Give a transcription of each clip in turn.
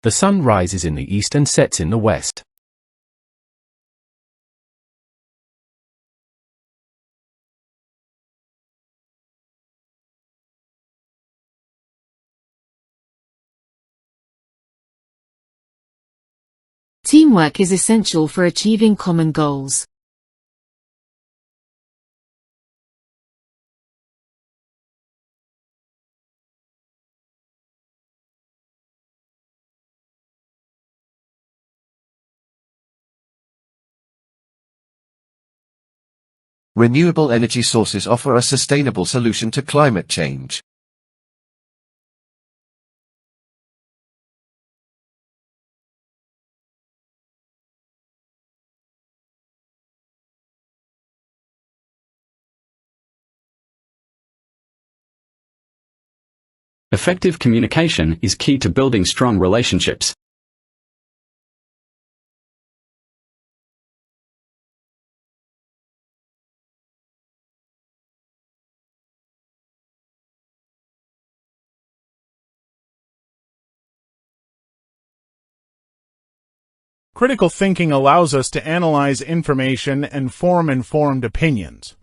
The sun rises in the east and sets in the west. Teamwork is essential for achieving common goals. Renewable energy sources offer a sustainable solution to climate change. Effective communication is key to building strong relationships. Critical thinking allows us to analyze information and form informed opinions.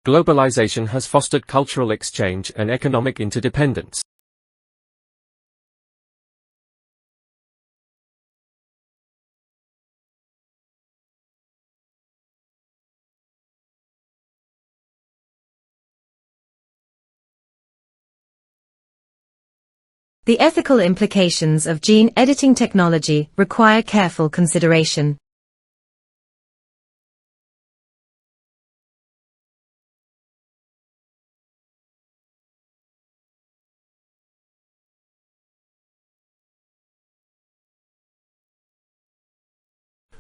Globalization has fostered cultural exchange and economic interdependence. The ethical implications of gene editing technology require careful consideration.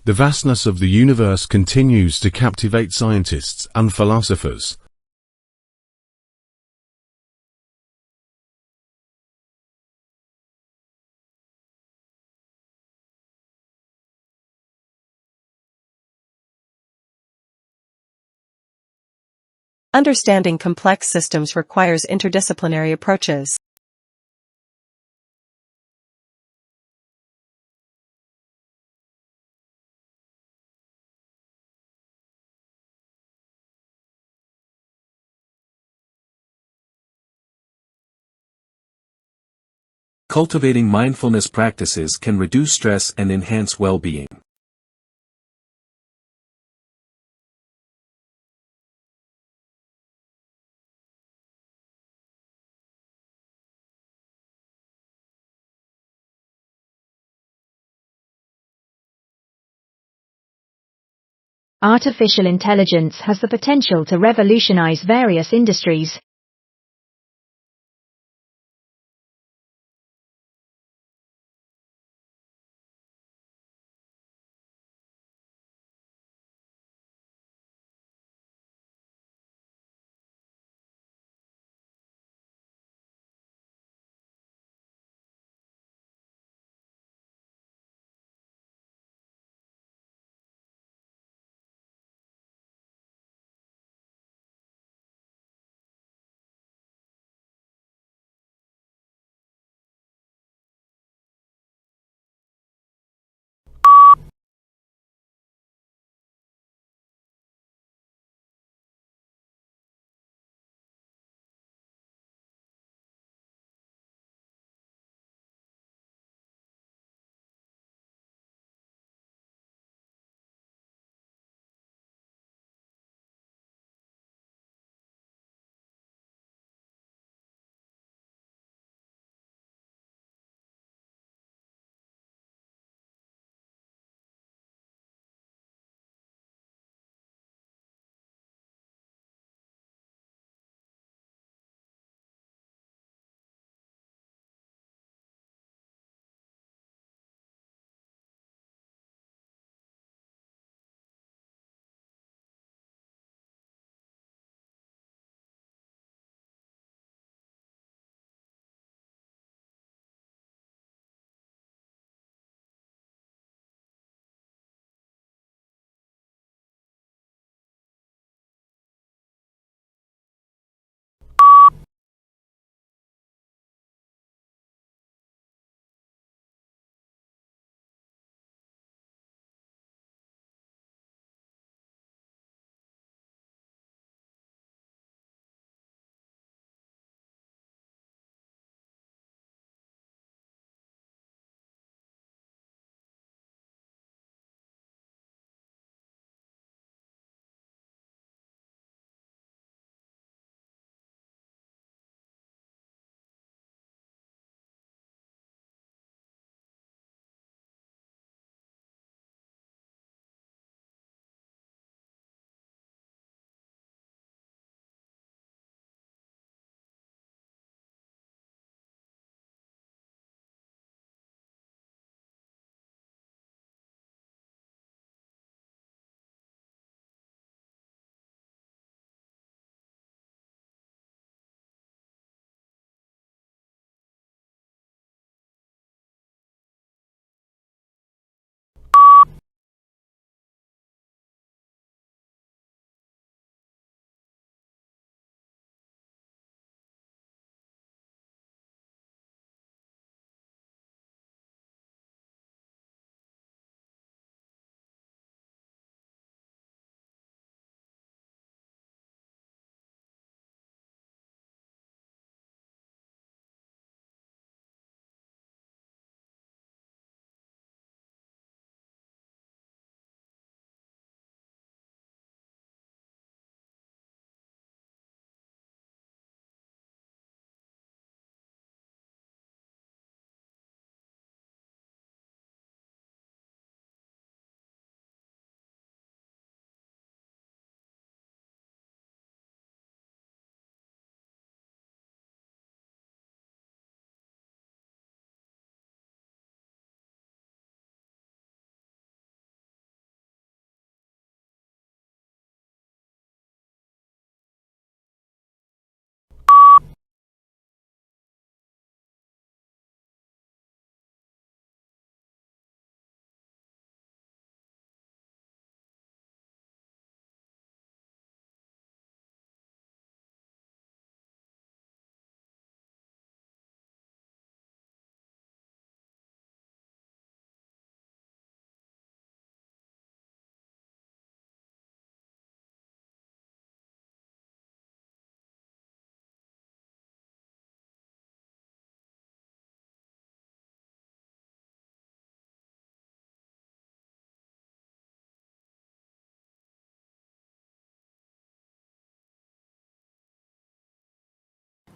The vastness of the universe continues to captivate scientists and philosophers. Understanding complex systems requires interdisciplinary approaches. Cultivating mindfulness practices can reduce stress and enhance well-being. Artificial intelligence has the potential to revolutionize various industries.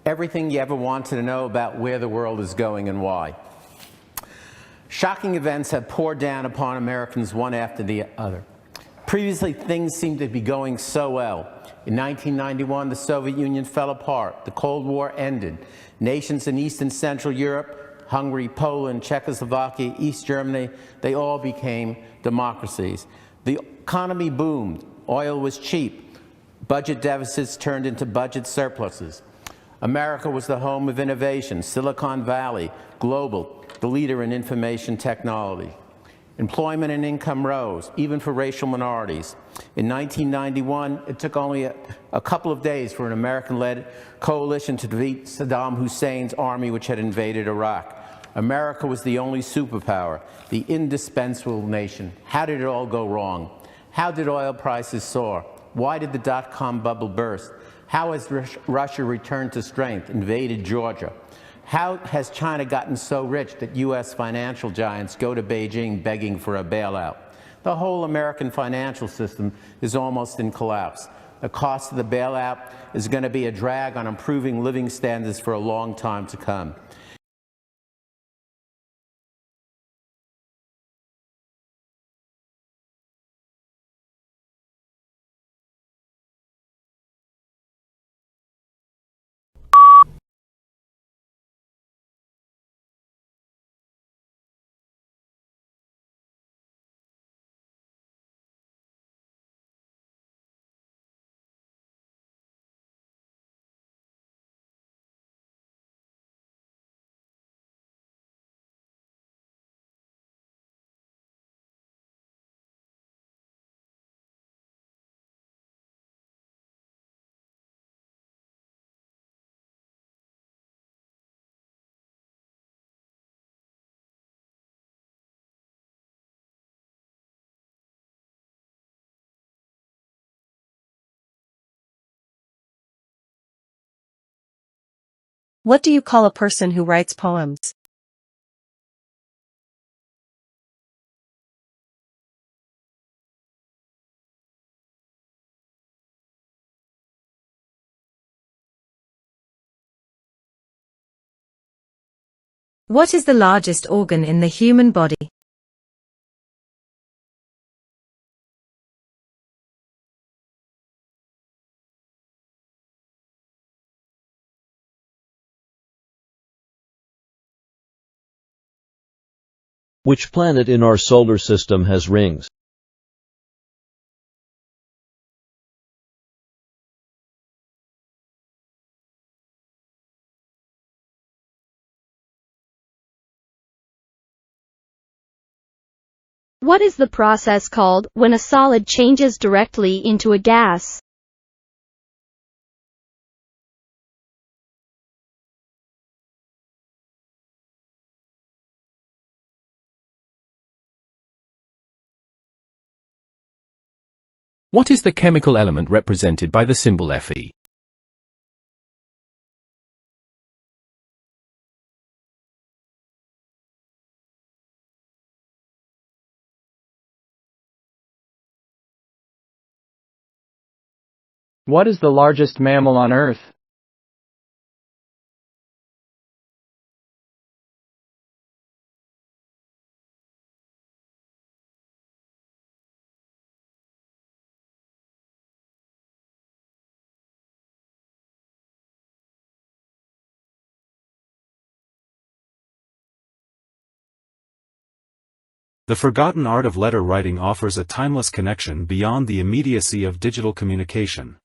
Everything you ever wanted to know about where the world is going and why. Shocking events have poured down upon Americans one after the other. Previously, things seemed to be going so well. In 1991, the Soviet Union fell apart. The Cold War ended. Nations in East and Central Europe, Hungary, Poland, Czechoslovakia, East Germany, they all became democracies. The economy boomed. Oil was cheap. Budget deficits turned into budget surpluses. America was the home of innovation, Silicon Valley, global, the leader in information technology. Employment and income rose, even for racial minorities. In 1991, it took only a couple of days for an American-led coalition to defeat Saddam Hussein's army, which had invaded Iraq. America was the only superpower, the indispensable nation. How did it all go wrong? How did oil prices soar? Why did the dot-com bubble burst? How has Russia returned to strength, invaded Georgia? How has China gotten so rich that U.S. financial giants go to Beijing begging for a bailout? The whole American financial system is almost in collapse. The cost of the bailout is going to be a drag on improving living standards for a long time to come. What do you call a person who writes poems? What is the largest organ in the human body? Which planet in our solar system has rings? What is the process called when a solid changes directly into a gas? What is the chemical element represented by the symbol Fe? What is the largest mammal on Earth? The forgotten art of letter writing offers a timeless connection beyond the immediacy of digital communication.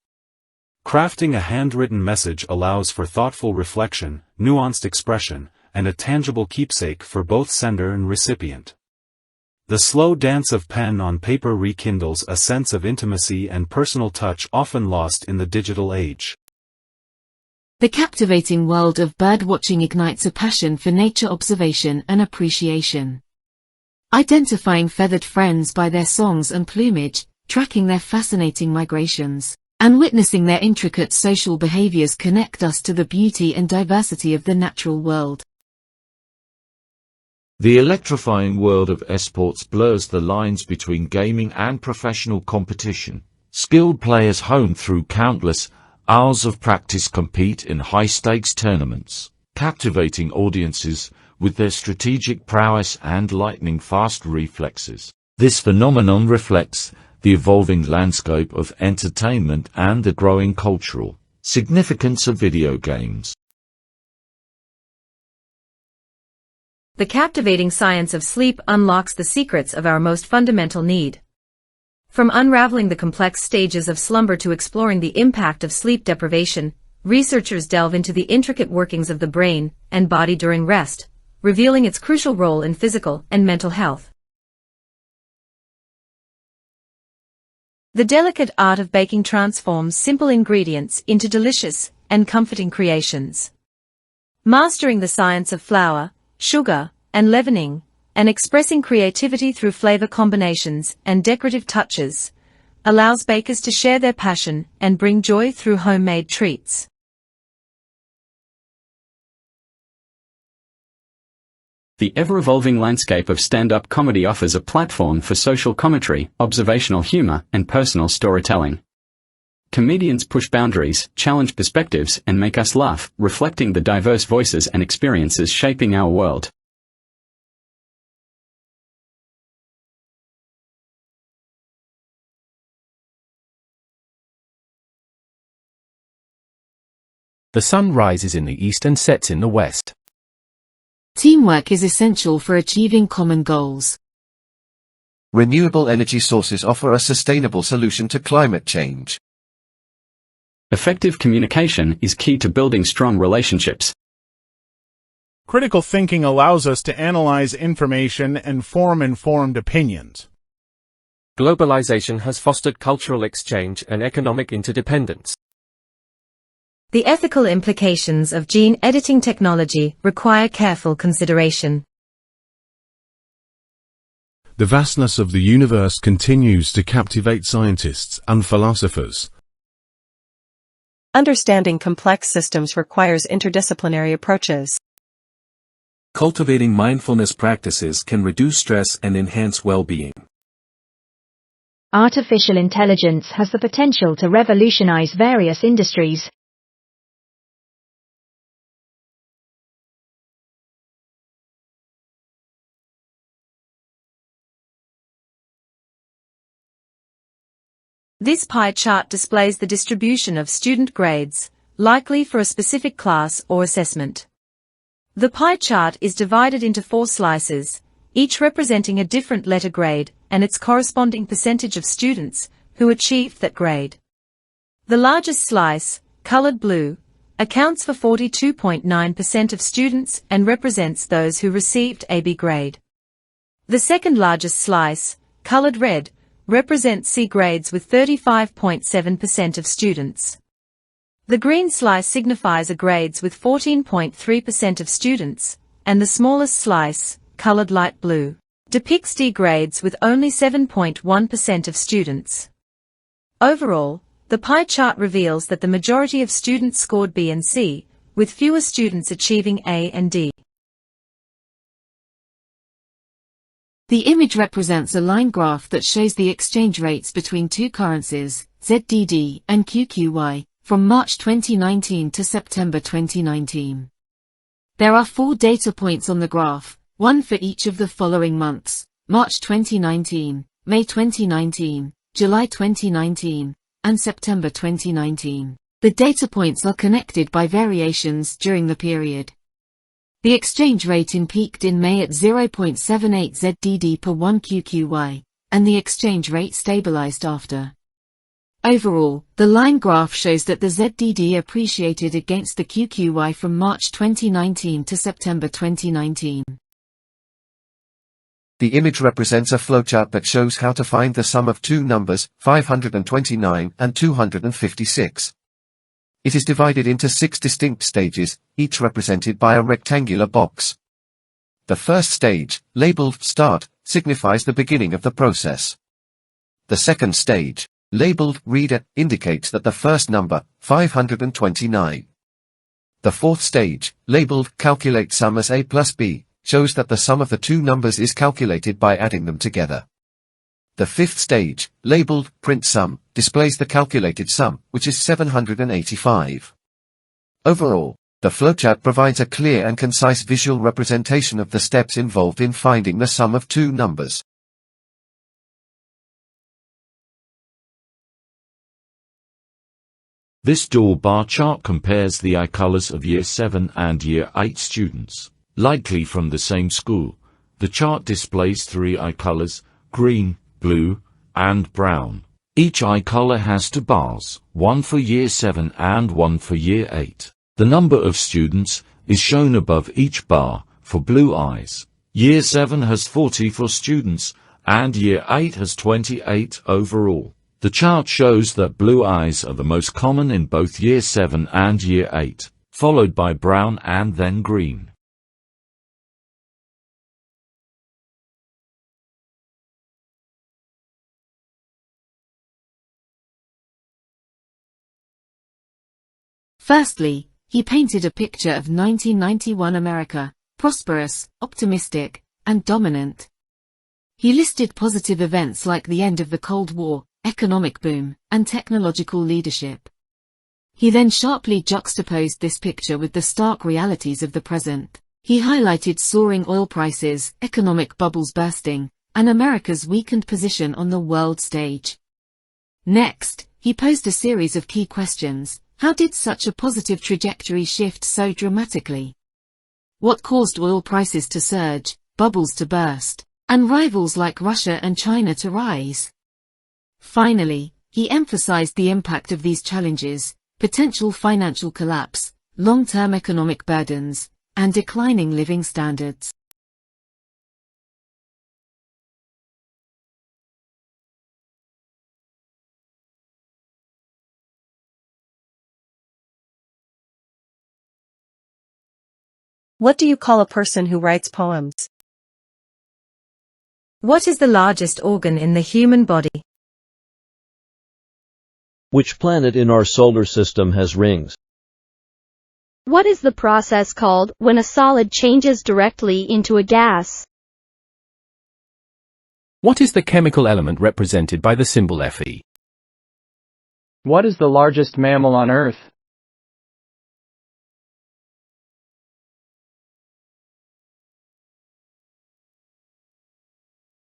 Crafting a handwritten message allows for thoughtful reflection, nuanced expression, and a tangible keepsake for both sender and recipient. The slow dance of pen on paper rekindles a sense of intimacy and personal touch often lost in the digital age. The captivating world of birdwatching ignites a passion for nature observation and appreciation. Identifying feathered friends by their songs and plumage, tracking their fascinating migrations, and witnessing their intricate social behaviors connect us to the beauty and diversity of the natural world. The electrifying world of esports blurs the lines between gaming and professional competition. Skilled players hone through countless, Hours of practice compete in high-stakes tournaments, captivating audiences with their strategic prowess and lightning-fast reflexes. This phenomenon reflects the evolving landscape of entertainment and the growing cultural significance of video games. The captivating science of sleep unlocks the secrets of our most fundamental need. From unraveling the complex stages of slumber to exploring the impact of sleep deprivation, researchers delve into the intricate workings of the brain and body during rest, revealing its crucial role in physical and mental health. The delicate art of baking transforms simple ingredients into delicious and comforting creations. Mastering the science of flour, sugar, and leavening, and expressing creativity through flavor combinations and decorative touches, allows bakers to share their passion and bring joy through homemade treats. The ever-evolving landscape of stand-up comedy offers a platform for social commentary, observational humor, and personal storytelling. Comedians push boundaries, challenge perspectives, and make us laugh, reflecting the diverse voices and experiences shaping our world. The sun rises in the east and sets in the west. Teamwork is essential for achieving common goals. Renewable energy sources offer a sustainable solution to climate change. Effective communication is key to building strong relationships. Critical thinking allows us to analyze information and form informed opinions. Globalization has fostered cultural exchange and economic interdependence. The ethical implications of gene editing technology require careful consideration. The vastness of the universe continues to captivate scientists and philosophers. Understanding complex systems requires interdisciplinary approaches. Cultivating mindfulness practices can reduce stress and enhance well-being. Artificial intelligence has the potential to revolutionize various industries. This pie chart displays the distribution of student grades, likely for a specific class or assessment. The pie chart is divided into 4 slices, each representing a different letter grade and its corresponding percentage of students who achieved that grade. The largest slice, colored blue, accounts for 42.9% of students and represents those who received a B grade. The second largest slice, colored red, represents C grades with 35.7% of students. The green slice signifies A grades with 14.3% of students, and the smallest slice, colored light blue, depicts D grades with only 7.1% of students. Overall, the pie chart reveals that the majority of students scored B and C, with fewer students achieving A and D. The image represents a line graph that shows the exchange rates between two currencies, ZDD and QQY, from March 2019 to September 2019. There are 4 data points on the graph, one for each of the following months: March 2019, May 2019, July 2019, and September 2019. The data points are connected by variations during the period. The exchange rate peaked in May at 0.78 ZDD per 1 QQY, and the exchange rate stabilized after. Overall, the line graph shows that the ZDD appreciated against the QQY from March 2019 to September 2019. The image represents a flowchart that shows how to find the sum of two numbers, 529 and 256. It is divided into 6 distinct stages, each represented by a rectangular box. The first stage, labeled Start, signifies the beginning of the process. The second stage, labeled Reader, indicates that the first number, 529. The fourth stage, labeled Calculate Sum as A plus B, shows that the sum of the two numbers is calculated by adding them together. The fifth stage, labeled Print Sum, displays the calculated sum, which is 785. Overall, the flowchart provides a clear and concise visual representation of the steps involved in finding the sum of two numbers. This dual bar chart compares the eye colors of Year 7 and Year 8 students, likely from the same school. The chart displays three eye colors, green, blue, and brown. Each eye color has two bars, one for Year 7 and one for Year 8. The number of students is shown above each bar for blue eyes. Year 7 has 44 students, and Year 8 has 28 overall. The chart shows that blue eyes are the most common in both Year 7 and Year 8, followed by brown and then green. Firstly, he painted a picture of 1991 America, prosperous, optimistic, and dominant. He listed positive events like the end of the Cold War, economic boom, and technological leadership. He then sharply juxtaposed this picture with the stark realities of the present. He highlighted soaring oil prices, economic bubbles bursting, and America's weakened position on the world stage. Next, he posed a series of key questions. How did such a positive trajectory shift so dramatically? What caused oil prices to surge, bubbles to burst, and rivals like Russia and China to rise? Finally, he emphasized the impact of these challenges, potential financial collapse, long-term economic burdens, and declining living standards. What do you call a person who writes poems? What is the largest organ in the human body? Which planet in our solar system has rings? What is the process called when a solid changes directly into a gas? What is the chemical element represented by the symbol Fe? What is the largest mammal on Earth?